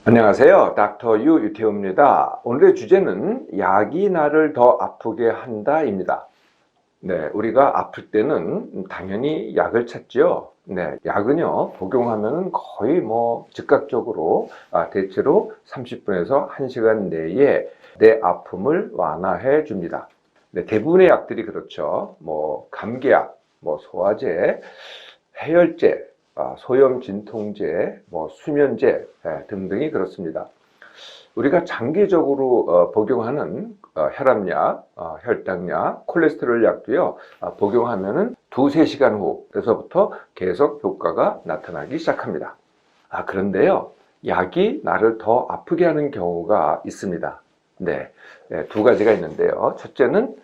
안녕하세요. 닥터 유 유태우입니다. 오늘의 주제는 약이 나를 더 아프게 한다입니다. 네, 우리가 아플 때는 당연히 약을 찾죠. 네, 약은요, 복용하면 거의 즉각적으로, 대체로 30분에서 1시간 내에 내 아픔을 완화해 줍니다. 네, 대부분의 약들이 그렇죠. 감기약, 소화제, 해열제, 소염 진통제, 수면제 등등이 그렇습니다. 우리가 장기적으로 복용하는 혈압약, 혈당약, 콜레스테롤 약도요, 복용하면은 2~3시간 후에서부터 계속 효과가 나타나기 시작합니다. 그런데요, 약이 나를 더 아프게 하는 경우가 있습니다. 네, 두 가지가 있는데요. 첫째는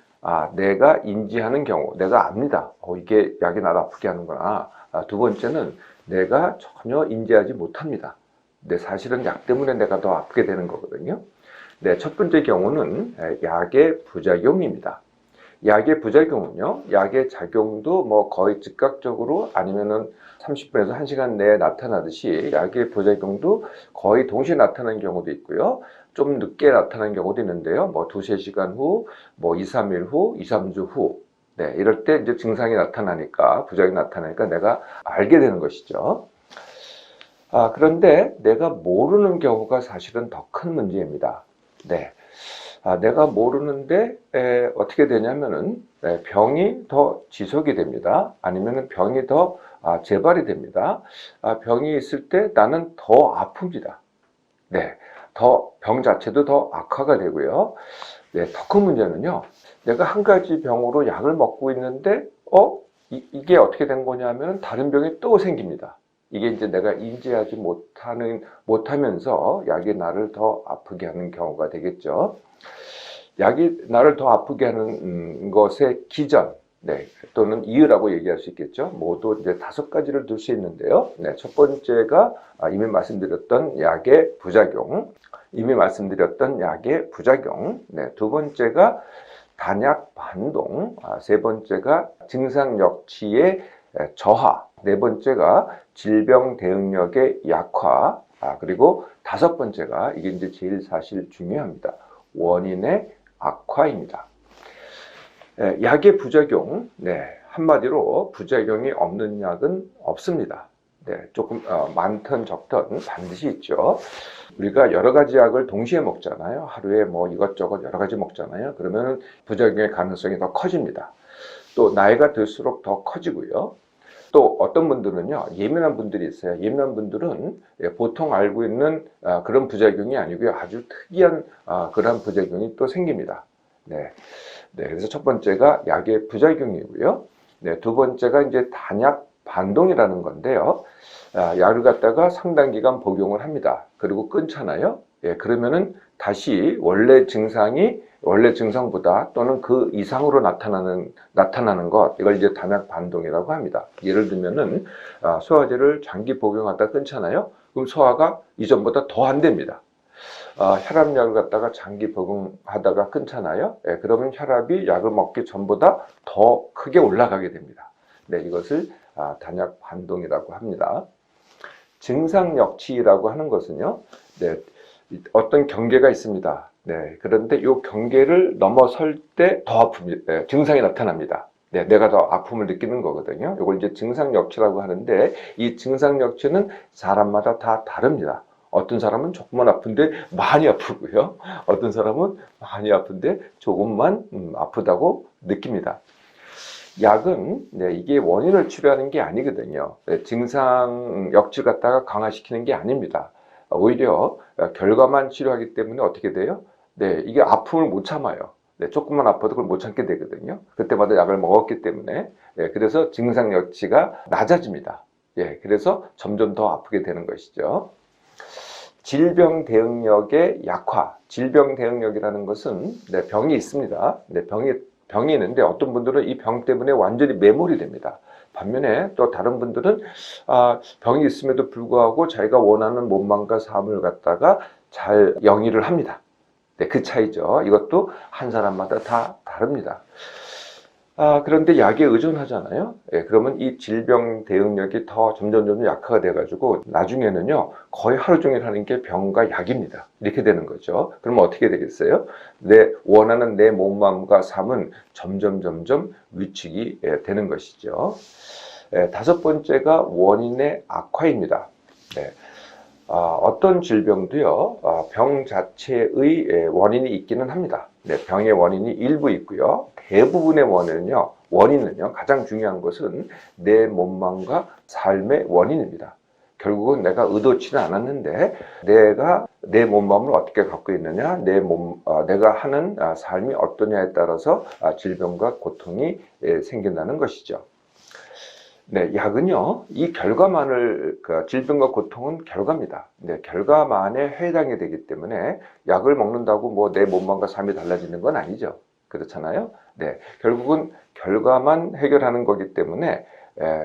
내가 인지하는 경우, 내가 압니다. 이게 약이 나를 아프게 하는구나. 두 번째는 내가 전혀 인지하지 못합니다. 근데 사실은 약 때문에 내가 더 아프게 되는 거거든요. 네, 첫 번째 경우는 약의 부작용입니다. 약의 부작용은요, 약의 작용도 거의 즉각적으로 아니면은 30분에서 1시간 내에 나타나듯이 약의 부작용도 거의 동시에 나타나는 경우도 있고요. 좀 늦게 나타나는 경우도 있는데요. 2~3시간 후, 2~3일 후, 2~3주 후. 네, 이럴 때 이제 증상이 나타나니까, 부작용이 나타나니까 내가 알게 되는 것이죠. 그런데 내가 모르는 경우가 사실은 더 큰 문제입니다. 네. 내가 모르는데 어떻게 되냐면은 병이 더 지속이 됩니다. 아니면은 병이 더 재발이 됩니다. 병이 있을 때 나는 더 아픕니다. 네, 더 병 자체도 더 악화가 되고요. 네, 더 큰 문제는요. 내가 한 가지 병으로 약을 먹고 있는데 이게 어떻게 된 거냐면 다른 병이 또 생깁니다. 이게 이제 내가 인지하지 못하면서 약이 나를 더 아프게 하는 경우가 되겠죠. 약이 나를 더 아프게 하는 것의 기전, 네, 또는 이유라고 얘기할 수 있겠죠. 모두 이제 5가지를 들 수 있는데요. 네, 첫 번째가 이미 말씀드렸던 약의 부작용, 네, 두 번째가 단약 반동, 세 번째가 증상 역치의 저하, 네 번째가 질병 대응력의 약화, 그리고 5번째가 이게 이제 제일 사실 중요합니다. 원인의 악화입니다. 약의 부작용, 네, 한마디로 부작용이 없는 약은 없습니다. 네, 조금 많든 적든 반드시 있죠. 우리가 여러 가지 약을 동시에 먹잖아요. 하루에 이것저것 여러 가지 먹잖아요. 그러면 부작용의 가능성이 더 커집니다. 또 나이가 들수록 더 커지고요. 또 어떤 분들은요, 예민한 분들이 있어요. 예민한 분들은 보통 알고 있는 그런 부작용이 아니고요. 아주 특이한 그런 부작용이 또 생깁니다. 네. 네, 그래서 첫 번째가 약의 부작용이고요. 네, 두 번째가 이제 단약 반동이라는 건데요. 약을 갖다가 상당 기간 복용을 합니다. 그리고 끊잖아요. 예, 그러면은 다시 원래 증상보다 또는 그 이상으로 나타나는 것, 이걸 이제 단약 반동이라고 합니다. 예를 들면은, 소화제를 장기 복용하다 끊잖아요. 그럼 소화가 이전보다 더 안 됩니다. 혈압약을 갖다가 장기 복용하다가 끊잖아요. 예, 그러면 혈압이 약을 먹기 전보다 더 크게 올라가게 됩니다. 네, 이것을 단약 반동이라고 합니다. 증상 역치라고 하는 것은요, 네, 어떤 경계가 있습니다. 네, 그런데 이 경계를 넘어설 때 더 아픕니다. 증상이 나타납니다. 네, 내가 더 아픔을 느끼는 거거든요. 이걸 이제 증상 역치라고 하는데, 이 증상 역치는 사람마다 다 다릅니다. 어떤 사람은 조금만 아픈데 많이 아프고요. 어떤 사람은 많이 아픈데 조금만 아프다고 느낍니다. 약은 이게 원인을 치료하는 게 아니거든요. 증상 역치를 갖다가 강화시키는 게 아닙니다. 오히려 결과만 치료하기 때문에 어떻게 돼요? 네, 이게 아픔을 못 참아요. 네, 조금만 아파도 그걸 못 참게 되거든요. 그때마다 약을 먹었기 때문에. 그래서 증상 역치가 낮아집니다. 그래서 점점 더 아프게 되는 것이죠. 질병 대응력의 약화. 질병 대응력이라는 것은 병이 있습니다. 병이 있는데 어떤 분들은 이 병 때문에 완전히 매몰이 됩니다. 반면에 또 다른 분들은 병이 있음에도 불구하고 자기가 원하는 몸만과 삶을 갖다가 잘 영위를 합니다. 네, 그 차이죠. 이것도 한 사람마다 다 다릅니다. 그런데 약에 의존하잖아요. 예, 그러면 이 질병 대응력이 더 점점 약화가 돼가지고 나중에는요, 거의 하루 종일 하는 게 병과 약입니다. 이렇게 되는 거죠. 그러면 어떻게 되겠어요? 원하는 내 몸마음과 삶은 점점 위축이 되는 것이죠. 다섯 번째가 원인의 악화입니다. 네. 어떤 질병도요, 병 자체의 원인이 있기는 합니다. 네, 병의 원인이 일부 있고요. 대부분의 원인은요, 가장 중요한 것은 내 몸망과 삶의 원인입니다. 결국은 내가 의도치는 않았는데, 내가 내 몸마음을 어떻게 갖고 있느냐, 내가 하는 삶이 어떠냐에 따라서 질병과 고통이 생긴다는 것이죠. 네, 약은요, 이 결과만을, 질병과 고통은 결과입니다. 네, 결과만에 해당이 되기 때문에 약을 먹는다고 뭐 내 몸만과 삶이 달라지는 건 아니죠. 그렇잖아요. 네, 결국은 결과만 해결하는 거기 때문에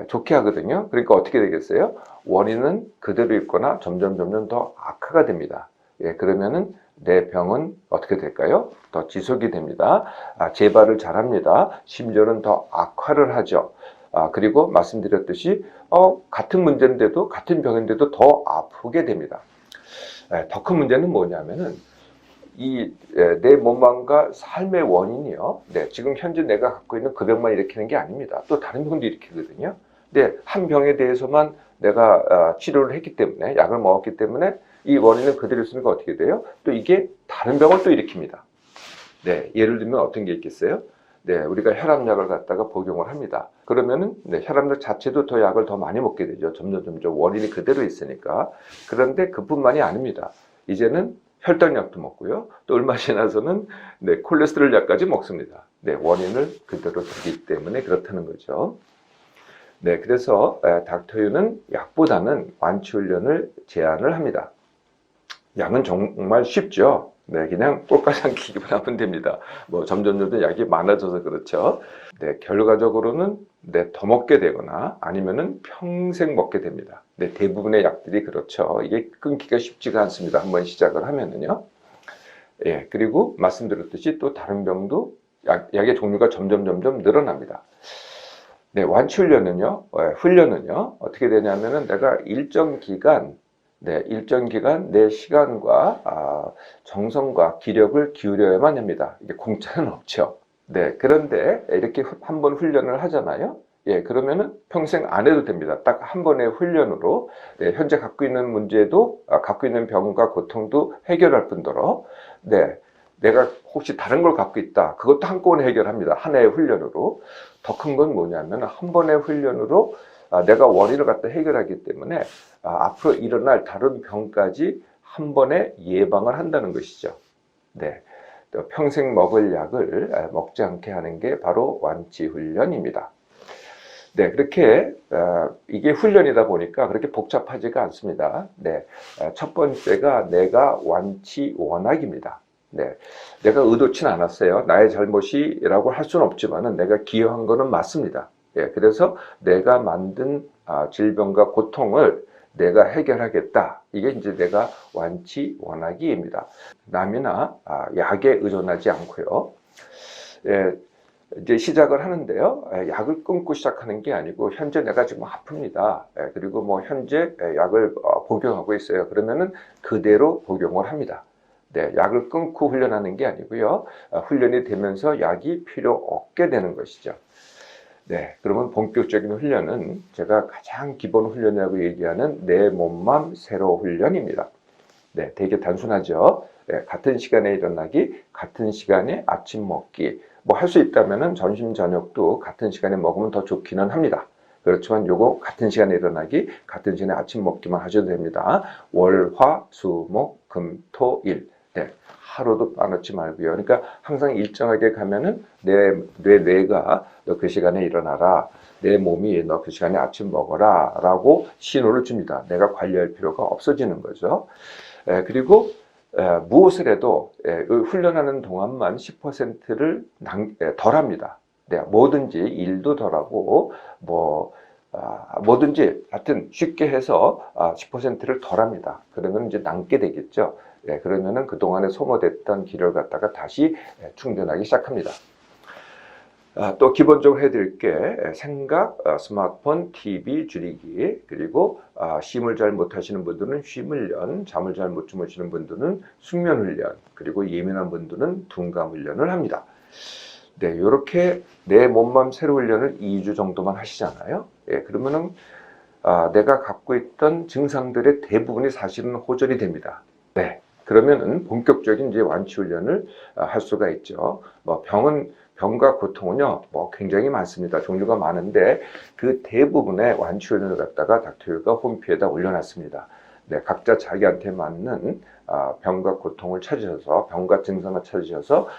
좋게 하거든요. 그러니까 어떻게 되겠어요? 원인은 그대로 있거나 점점 더 악화가 됩니다. 예, 그러면은 내 병은 어떻게 될까요? 더 지속이 됩니다. 재발을 잘합니다. 심지어는 더 악화를 하죠. 그리고 말씀드렸듯이 같은 문제인데도 같은 병인데도 더 아프게 됩니다. 더 큰 문제는 뭐냐면은 내 몸망과 삶의 원인이요. 네, 지금 현재 내가 갖고 있는 그 병만 일으키는 게 아닙니다. 또 다른 병도 일으키거든요. 네, 한 병에 대해서만 내가 치료를 했기 때문에 약을 먹었기 때문에 이 원인은 그대로 있으니까 어떻게 돼요? 또 이게 다른 병을 또 일으킵니다. 네, 예를 들면 어떤 게 있겠어요? 네, 우리가 혈압약을 갖다가 복용을 합니다. 그러면은 혈압약 자체도 더 약을 더 많이 먹게 되죠. 점점 원인이 그대로 있으니까. 그런데 그뿐만이 아닙니다. 이제는 혈당약도 먹고요. 또 얼마 지나서는 콜레스테롤 약까지 먹습니다. 네, 원인을 그대로 두기 때문에 그렇다는 거죠. 네, 그래서 닥터유는 약보다는 완치 훈련을 제안을 합니다. 약은 정말 쉽죠. 네, 그냥 꼴까지 삼키기만 하면 됩니다. 뭐 점점 약이 많아져서 그렇죠. 네, 결과적으로는 더 먹게 되거나 아니면은 평생 먹게 됩니다. 네, 대부분의 약들이 그렇죠. 이게 끊기가 쉽지가 않습니다. 한번 시작을 하면은요. 예, 그리고 말씀드렸듯이 또 다른 병도 약의 종류가 점점 늘어납니다. 네, 완치 훈련은요, 어떻게 되냐면은 내가 일정 기간 내 시간과 정성과 기력을 기울여야만 합니다. 이게 공짜는 없죠. 네, 그런데 이렇게 한번 훈련을 하잖아요. 예, 그러면은 평생 안 해도 됩니다. 딱 한 번의 훈련으로 현재 갖고 있는 문제도 갖고 있는 병과 고통도 해결할 뿐더러 내가 혹시 다른 걸 갖고 있다. 그것도 한꺼번에 해결합니다. 하나의 훈련으로. 더 큰 건 뭐냐면 한 번의 훈련으로 내가 원인을 갖다 해결하기 때문에 앞으로 일어날 다른 병까지 한 번에 예방을 한다는 것이죠. 네, 또 평생 먹을 약을 먹지 않게 하는 게 바로 완치 훈련입니다. 네, 그렇게 이게 훈련이다 보니까 그렇게 복잡하지가 않습니다. 네, 첫 번째가 내가 완치 원학입니다. 네, 내가 의도치는 않았어요. 나의 잘못이라고 할 수는 없지만은 내가 기여한 거는 맞습니다. 예, 그래서 내가 만든 질병과 고통을 내가 해결하겠다. 이게 이제 내가 완치 원하기입니다. 남이나 약에 의존하지 않고요. 예, 이제 시작을 하는데요. 약을 끊고 시작하는 게 아니고 현재 내가 지금 아픕니다. 그리고 뭐 현재 약을 복용하고 있어요. 그러면은 그대로 복용을 합니다. 네, 약을 끊고 훈련하는 게 아니고요. 훈련이 되면서 약이 필요 없게 되는 것이죠. 네, 그러면 본격적인 훈련은 제가 가장 기본 훈련이라고 얘기하는 내 몸맘 새로 훈련입니다. 네, 되게 단순하죠. 네, 같은 시간에 일어나기, 같은 시간에 아침 먹기. 뭐 할 수 있다면은 점심 저녁도 같은 시간에 먹으면 더 좋기는 합니다. 그렇지만 요거 같은 시간에 일어나기, 같은 시간에 아침 먹기만 하셔도 됩니다. 월, 화, 수, 목, 금, 토, 일. 네, 하루도 빠놓지 말고요. 그러니까 항상 일정하게 가면은 뇌가 너 그 시간에 일어나라. 내 몸이 너 그 시간에 아침 먹어라 라고 신호를 줍니다. 내가 관리할 필요가 없어지는 거죠. 그리고 무엇을 해도 훈련하는 동안만 10%를 덜 합니다. 네, 뭐든지 일도 덜하고 뭐든지 하여튼 쉽게 해서 10%를 덜 합니다. 그러면 이제 남게 되겠죠. 그러면은 그동안에 소모됐던 기를 갖다가 다시 충전하기 시작합니다. 또 기본적으로 해드릴 게 생각, 스마트폰, TV 줄이기, 그리고 쉼을 잘 못하시는 분들은 쉼 훈련, 잠을 잘 못 주무시는 분들은 숙면 훈련, 그리고 예민한 분들은 둔감 훈련을 합니다. 네, 이렇게 내 몸만 새로 훈련을 2주 정도만 하시잖아요. 예, 그러면은 내가 갖고 있던 증상들의 대부분이 사실은 호전이 됩니다. 네, 그러면은 본격적인 이제 완치 훈련을 할 수가 있죠. 뭐 병과 고통은요, 뭐 굉장히 많습니다. 종류가 많은데 그 대부분의 완치 훈련을 갖다가 닥터유가 홈페이지에다 올려놨습니다. 네, 각자 자기한테 맞는 병과 고통을 찾으셔서 병과 증상을 찾으셔서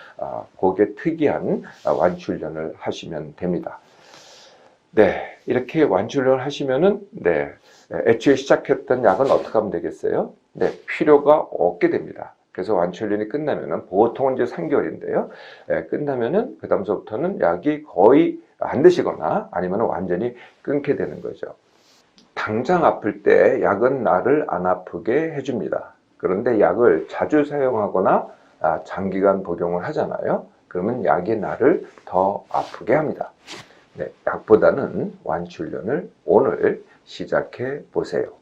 거기에 특이한 완치 훈련을 하시면 됩니다. 네, 이렇게 완치 훈련을 하시면은 네, 애초에 시작했던 약은 어떻게 하면 되겠어요? 네, 필요가 없게 됩니다. 그래서 완치 훈련이 끝나면은 보통은 이제 3개월인데요. 끝나면은 그 다음서부터는 약이 거의 안 드시거나 아니면 완전히 끊게 되는 거죠. 당장 아플 때 약은 나를 안 아프게 해줍니다. 그런데 약을 자주 사용하거나 장기간 복용을 하잖아요. 그러면 약이 나를 더 아프게 합니다. 네, 약보다는 완치 훈련을 오늘 시작해 보세요.